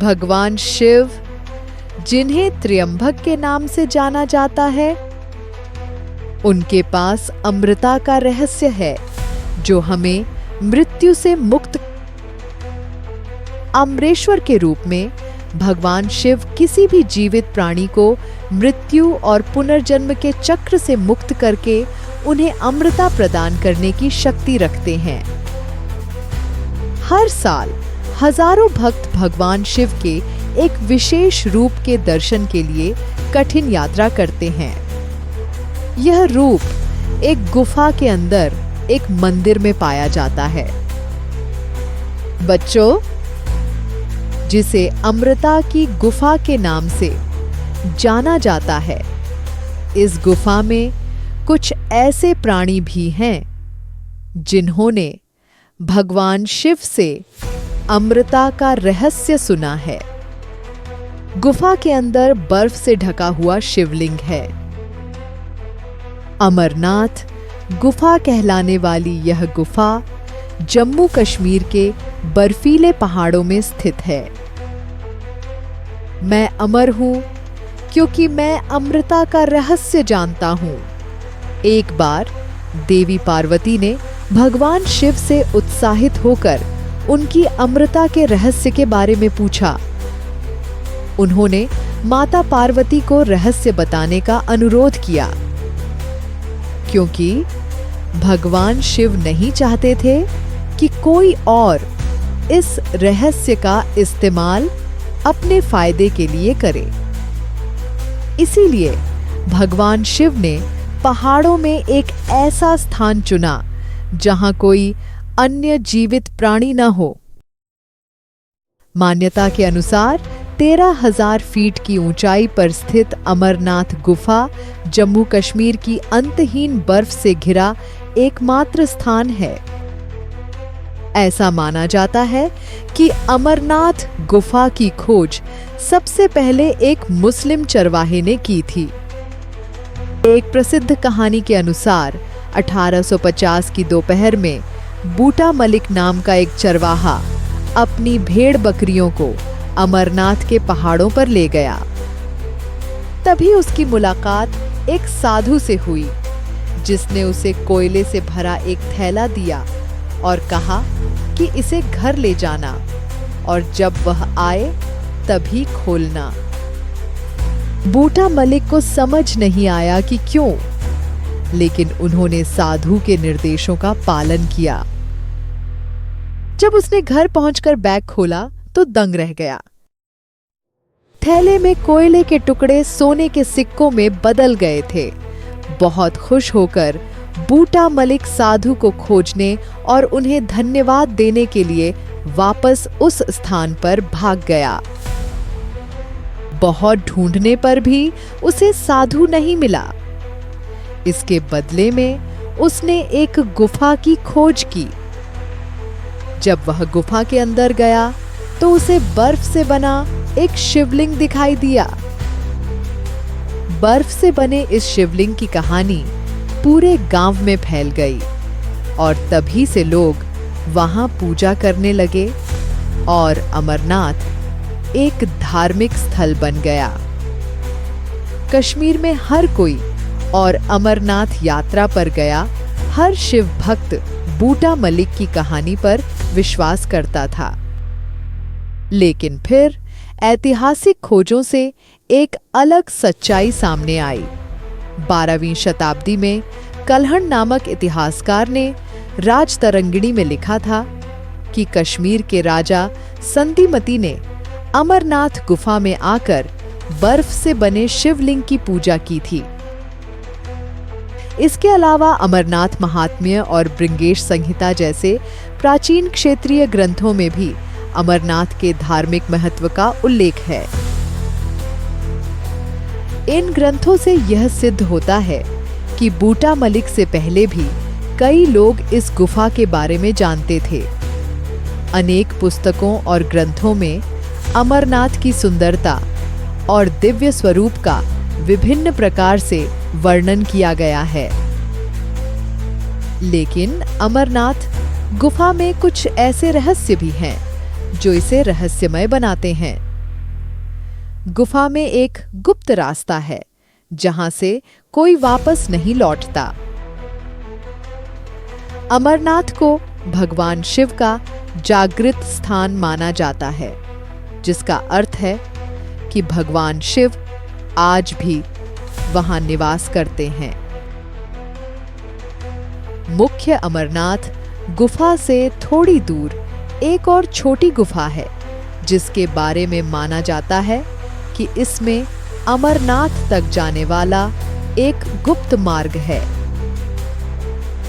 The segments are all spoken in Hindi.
भगवान शिव, जिन्हें त्र्यंबक के नाम से जाना जाता है, उनके पास अमृता का रहस्य है जो हमें मृत्यु से मुक्त। अमरेश्वर के रूप में भगवान शिव किसी भी जीवित प्राणी को मृत्यु और पुनर्जन्म के चक्र से मुक्त करके उन्हें अमृता प्रदान करने की शक्ति रखते हैं। हर साल हजारों भक्त भगवान शिव के एक विशेष रूप के दर्शन के लिए कठिन यात्रा करते हैं। यह रूप एक गुफा के अंदर एक मंदिर में पाया जाता है। बच्चों, जिसे अमृता की गुफा के नाम से जाना जाता है, इस गुफा में कुछ ऐसे प्राणी भी हैं जिन्होंने भगवान शिव से अमृता का रहस्य सुना है। गुफा के अंदर बर्फ से ढका हुआ शिवलिंग है। अमरनाथ गुफा कहलाने वाली यह गुफा जम्मू कश्मीर के बर्फीले पहाड़ों में स्थित है। मैं अमर हूं क्योंकि मैं अमृता का रहस्य जानता हूं। एक बार देवी पार्वती ने भगवान शिव से उत्साहित होकर उनकी अमृता के रहस्य के बारे में पूछा। उन्होंने माता पार्वती को रहस्य बताने का अनुरोध किया, क्योंकि भगवान शिव नहीं चाहते थे कि कोई और इस रहस्य का इस्तेमाल अपने फायदे के लिए करे। इसीलिए भगवान शिव ने पहाड़ों में एक ऐसा स्थान चुना जहां कोई अन्य जीवित प्राणी न हो। मान्यता के अनुसार 13,000 फीट की ऊंचाई पर स्थित अमरनाथ गुफा जम्मू कश्मीर की अंतहीन बर्फ से घिरा एकमात्र स्थान है। ऐसा माना जाता है कि अमरनाथ गुफा की खोज सबसे पहले एक मुस्लिम चरवाहे ने की थी। एक प्रसिद्ध कहानी के अनुसार 1850 की दोपहर में बूटा मलिक नाम का एक चरवाहा अपनी भेड़ बकरियों को अमरनाथ के पहाड़ों पर ले गया। तभी उसकी मुलाकात एक साधु से हुई, जिसने उसे कोयले से भरा एक थैला दिया और कहा कि इसे घर ले जाना और जब वह आए तभी खोलना। बूटा मलिक को समझ नहीं आया कि क्यों, लेकिन उन्होंने साधु के निर्देशों का पालन किया। जब उसने घर पहुंचकर बैग खोला तो दंग रह गया। थैले में कोयले के टुकड़े सोने के सिक्कों में बदल गए थे। बहुत खुश होकर बूटा मलिक साधु को खोजने और उन्हें धन्यवाद देने के लिए वापस उस स्थान पर भाग गया। बहुत ढूंढने पर भी उसे साधु नहीं मिला। इसके बदले में उसने एक गुफा की खोज की। जब वह गुफा के अंदर गया तो उसे बर्फ से बना एक शिवलिंग दिखाई दिया। बर्फ से बने इस शिवलिंग की कहानी पूरे गांव में फैल गई और तभी से लोग वहां पूजा करने लगे और अमरनाथ एक धार्मिक स्थल बन गया। कश्मीर में हर कोई और अमरनाथ यात्रा पर गया हर शिव भक्त बूटा मलिक की कहानी पर विश्वास करता था। लेकिन फिर ऐतिहासिक खोजों से एक अलग सच्चाई सामने आई। 12वीं शताब्दी में कल्हण नामक इतिहासकार ने राजतरंगिणी में लिखा था कि कश्मीर के राजा संतिमती ने अमरनाथ गुफा में आकर बर्फ से बने शिवलिंग की पूजा की थी। इसके अलावा अमरनाथ महात्म्य और भृंगेश संहिता जैसे प्राचीन क्षेत्रीय ग्रंथों में भी अमरनाथ के धार्मिक महत्व का उल्लेख है। इन ग्रंथों से यह सिद्ध होता है कि बूटा मलिक से पहले भी कई लोग इस गुफा के बारे में जानते थे। अनेक पुस्तकों और ग्रंथों में अमरनाथ की सुंदरता और दिव्य स्वरूप का विभिन्न प्रकार से वर्णन किया गया है। लेकिन अमरनाथ गुफा में कुछ ऐसे रहस्य भी हैं जो इसे रहस्यमय बनाते हैं। गुफा में एक गुप्त रास्ता है जहां से कोई वापस नहीं लौटता। अमरनाथ को भगवान शिव का जागृत स्थान माना जाता है, जिसका अर्थ है कि भगवान शिव आज भी वहां निवास करते हैं। मुख्य अमरनाथ गुफा से थोड़ी दूर एक और छोटी गुफा है, जिसके बारे में माना जाता है कि इसमें अमरनाथ तक जाने वाला एक गुप्त मार्ग है।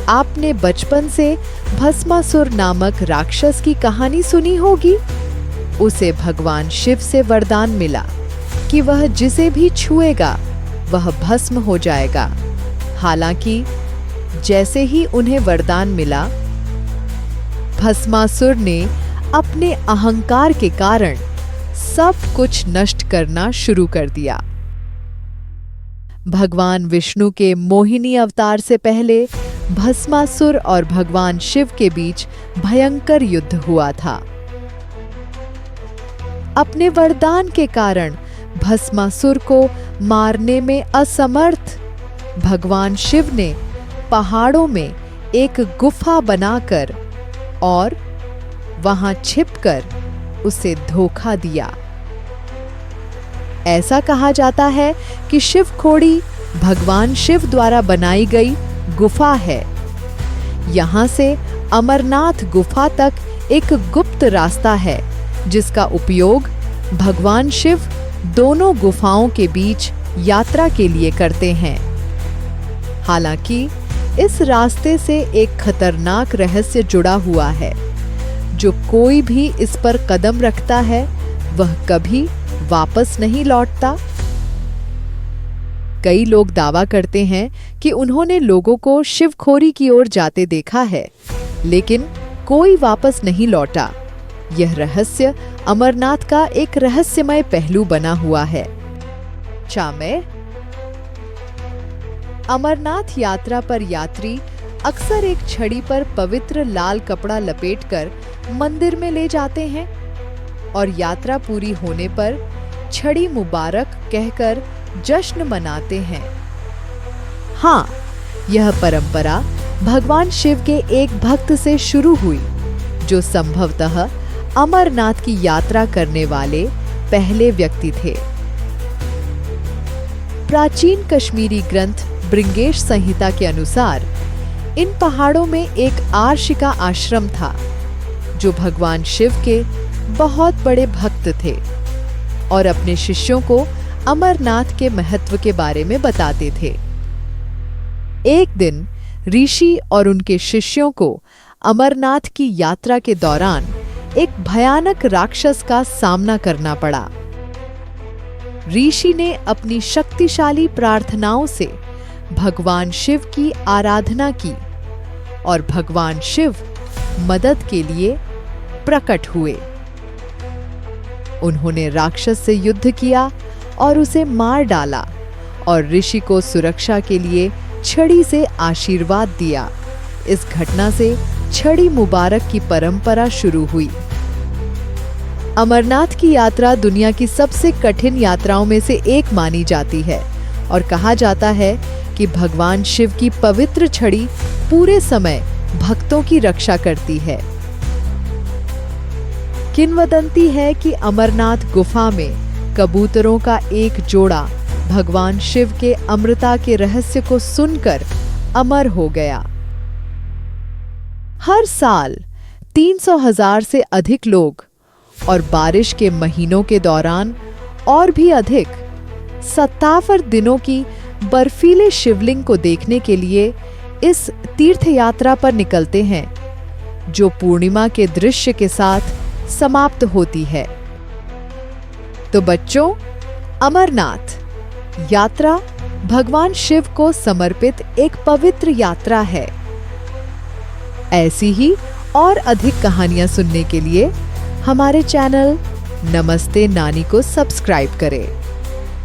आपने बचपन से भस्मासुर नामक राक्षस की कहानी सुनी होगी। उसे भगवान शिव से वरदान मिला कि वह जिसे भी छुएगा वह भस्म हो जाएगा। हालांकि जैसे ही उन्हें वरदान मिला, भस्मासुर ने अपने अहंकार के कारण सब कुछ नष्ट करना शुरू कर दिया। भगवान विष्णु के मोहिनी अवतार से पहले भस्मासुर और भगवान शिव के बीच भयंकर युद्ध हुआ था। अपने वरदान के कारण भस्मासुर को मारने में असमर्थ भगवान शिव ने पहाड़ों में एक गुफा बनाकर और वहां छिपकर उसे धोखा दिया। ऐसा कहा जाता है कि शिवखोड़ी भगवान शिव द्वारा बनाई गई गुफा है। यहां से अमरनाथ गुफा तक एक गुप्त रास्ता है, जिसका उपयोग भगवान शिव दोनों गुफाओं के बीच यात्रा के लिए करते हैं। हालांकि इस रास्ते से एक खतरनाक रहस्य जुड़ा हुआ है। जो कोई भी इस पर कदम रखता है वह कभी वापस नहीं लौटता। कई लोग दावा करते हैं कि उन्होंने लोगों को शिवखोरी की ओर जाते देखा है, लेकिन कोई वापस नहीं लौटा। यह रहस्य अमरनाथ का एक रहस्यमय पहलू बना हुआ है। चामे अमरनाथ यात्रा पर यात्री अक्सर एक छड़ी पर पवित्र लाल कपड़ा लपेटकर मंदिर में ले जाते हैं और यात्रा पूरी होने पर छड़ी मुबारक कहकर जश्न मनाते हैं। हाँ, यह परंपरा भगवान शिव के एक भक्त से शुरू हुई, जो संभवतः अमरनाथ की यात्रा करने वाले पहले व्यक्ति थे। प्राचीन कश्मीरी ग्रंथ भृंगेश संहिता के अनुसार इन पहाड़ों में एक आर्षिका आश्रम था, जो भगवान शिव के बहुत बड़े भक्त थे और अपने शिष्यों को अमरनाथ के महत्व के बारे में बताते थे। एक दिन ऋषि और उनके शिष्यों को अमरनाथ की यात्रा के दौरान एक भयानक राक्षस का सामना करना पड़ा। ऋषि ने अपनी शक्तिशाली प्रार्थनाओं से भगवान शिव की आराधना की और भगवान शिव मदद के लिए प्रकट हुए। उन्होंने राक्षस से युद्ध किया और उसे मार डाला और ऋषि को सुरक्षा के लिए छड़ी से आशीर्वाद दिया। इस घटना से छड़ी मुबारक की परंपरा शुरू हुई। अमरनाथ की यात्रा दुनिया की सबसे कठिन यात्राओं में से एक मानी जाती है और कहा जाता है कि भगवान शिव की पवित्र छड़ी पूरे समय भक्तों की रक्षा करती है। किंवदंती है कि अमरनाथ गुफा में कबूतरों का एक जोड़ा भगवान शिव के अमृता के रहस्य को सुनकर अमर हो गया। हर साल 300,000 से अधिक लोग और बारिश के महीनों के दौरान और भी अधिक 57 दिनों की बर्फीले शिवलिंग को देखने के लिए इस तीर्थ यात्रा पर निकलते हैं, जो पूर्णिमा के दृश्य के साथ समाप्त होती है। तो बच्चों, अमरनाथ यात्रा भगवान शिव को समर्पित एक पवित्र यात्रा है। ऐसी ही और अधिक कहानियां सुनने के लिए हमारे चैनल नमस्ते नानी को सब्सक्राइब करें।